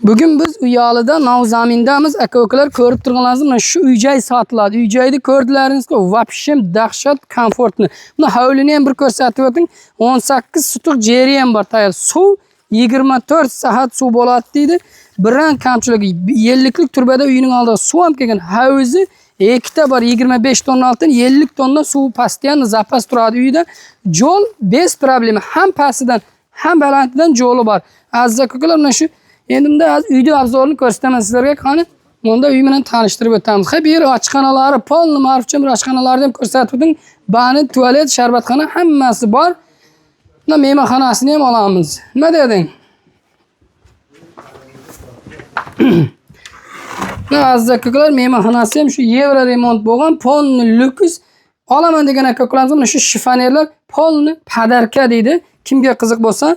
Bugün biz Uyalı'da Navzamindamiz. Aka-ukalar ko'rib turganlaringiz mana shu uy-joy sotiladi. Uy-joyni ko'rdilaringizki, vapshem dahshat komfortni. Buni hovlini ham bir ko'rsatib o'ting. 18 sutuq jeri ham bor tayyor. Suv 24 soat suv bo'ladi deydi. Biran kamchiligi 50lik turbada uyning oldida suv ham kelgan. Havuzi ikkita bor 25 tonna oltin 50 tonna suv pastdan zapas turadi uyda. Jo'l bez problema ham pastidan ham balandidan jo'li bor. Aziz aka-ukalar mana shu endi uyda obzorini ko'rsataman sizlarga. Qani bunda uy bilan tanishtirib o'tamiz. Ha, bu yer oshxonalari, polni ma'rufcha bir oshxonalarni ham ko'rsatib o'ting. Bani, tualet, sharbatxona hammasi bor. Bunda mehmonxonasini ham olamiz. Nima deding? Aziz aka-ukalar, mehmonxonasi ham shu Yevro remont bo'lgan, polni lyuks olaman degan aka-ukalarimiz mana shu shifonerlar polni padarka deydi. Kimga qiziq bo'lsa,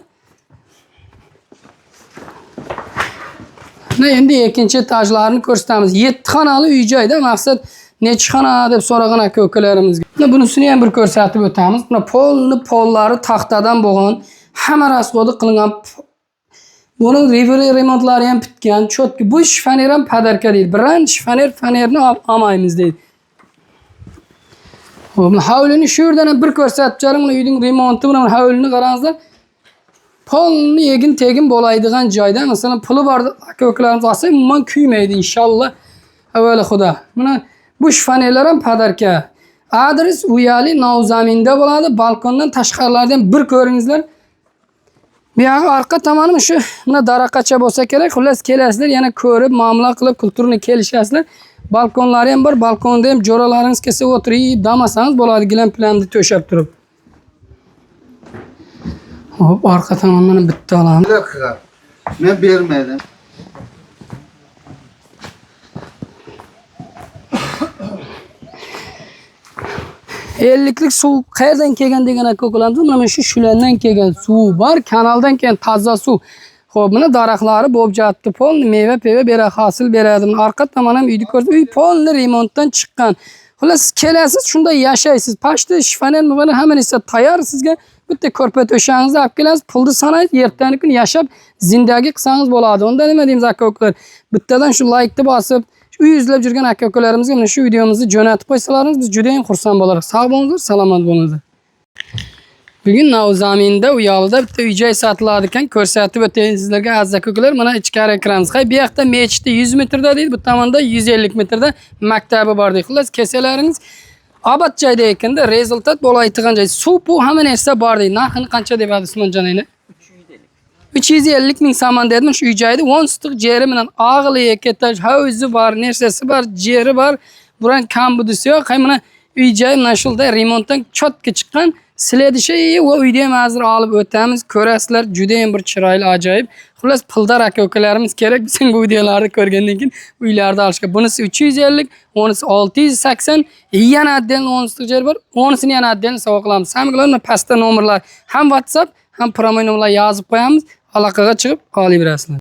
endi ikkinchi etajlarni ko'rsatamiz. 7 xonali uy-joyda, maqsad necha xona deb so'ragan aka-ukalarimizga. Bunisini ham bir ko'rsatib o'tamiz. Buna pollari taxtadan bo'lgan, hamma rasxodi qilingan. Buning remontlari ham bitgan, chotki. Bu shifoner ham padarka deydi. Biran fanerni olmaymiz deydi. Xo'p, hovlini shu yerdan ham bir ko'rsatib beraman. Uyning remonti bilan hovlini qarangizlar. Polni egin-tegin bo'laydigan joyda, masalan, puli bor aka-ukalarimiz olsa, umuman kuymaydi inshaalloh. Avvalo Xudo. Mana bu shifonerlar ham padarka. Adres Uyalı Navzaminda bo'ladi. Balkondan tashqarilardan bir ko'ringizlar. Bu yoq orqa tomoni shu mana daraqacha bo'lsa kerak. Xullas kelasizlar, yana ko'rib, muomala qilib, kulturni kelishasizlar. Balkonlari ham bor. Balkonda ham jo'ralaringiz kelsa o'tirib, damasangiz bo'ladi, gilam planni to'shab turib. Hop, arka tamamını bitti alalım. Bir dakika. Ben vermedim. Elliklik suv qayerdan kelgan degan aka-ukalarimiz, mana shu shulandan kelgan suv bor, kanaldan kelgan toza suv. Xo'p, mana daraxtlari bo'lib jatdi, polni meva-peva beradi, hosil beradi. Arqa tomon ham uyni ko'rib, uy polni remontdan chiqqan. Xullas, kelasiz, shunda yashaysiz. Pashta, shifoner, mana hamma narsa tayyor sizga. Bitta ko'rpa to'shangizni olib kelasiz, pulni sanaysiz, ertangi kun yashab zindagi qilsangiz bo'ladi. Unda nima deymiz aka-ukalar? Bittadan shu like-ni bosib, uy izlab yurgan aka-ukalarimizga mana shu videomizni jo'natib qo'ysalaringiz, biz juda ham xursand bo'lardik. Sog' bo'linglar, salomat bo'linglar. Bugun Navzaminda Uyalıda bitta uy-joy sotiladi ekan, ko'rsatib o'tayin sizlarga aziz aka-ukalar. Mana ichkari kiramiz. Bu yoqda mechitda 100 metrda deydi, bu tomonda 150 metrda maktabi bor deydi. Xullas, kesalaringiz Abad joyda ekanda rezultat bo'laydigan joy. Suv bu hamma narsa bor deydi. Narxini qancha debadi Usmonjon aka? 350 ming so'm dedim shu uy-joyda 10 sutuq jeri bilan og'li etaj, havuzi bor, narsasi bor, jeri bor. Buran kambudisi yo'q. Mana uy-joy nashulda remontdan chotga chiqqan. Sizlarni shu uyda ham hozir olib o'tamiz. Ko'rasizlar, juda ham bir chiroyli, ajoyib. Xullas, puldor aka-ukalarimiz kerak. Biz bu videolarni ko'rgandan keyin uylarda olishga. Bunisi 350, onisi 680, yana adden 10 sutuq yer bor. Onisini yana adden sovg'a qilamiz. Hammalarning pastda nomerlar, ham WhatsApp, ham promoy nomerlar yozib qo'yamiz. Aloqaga chiqib olaverasizlar.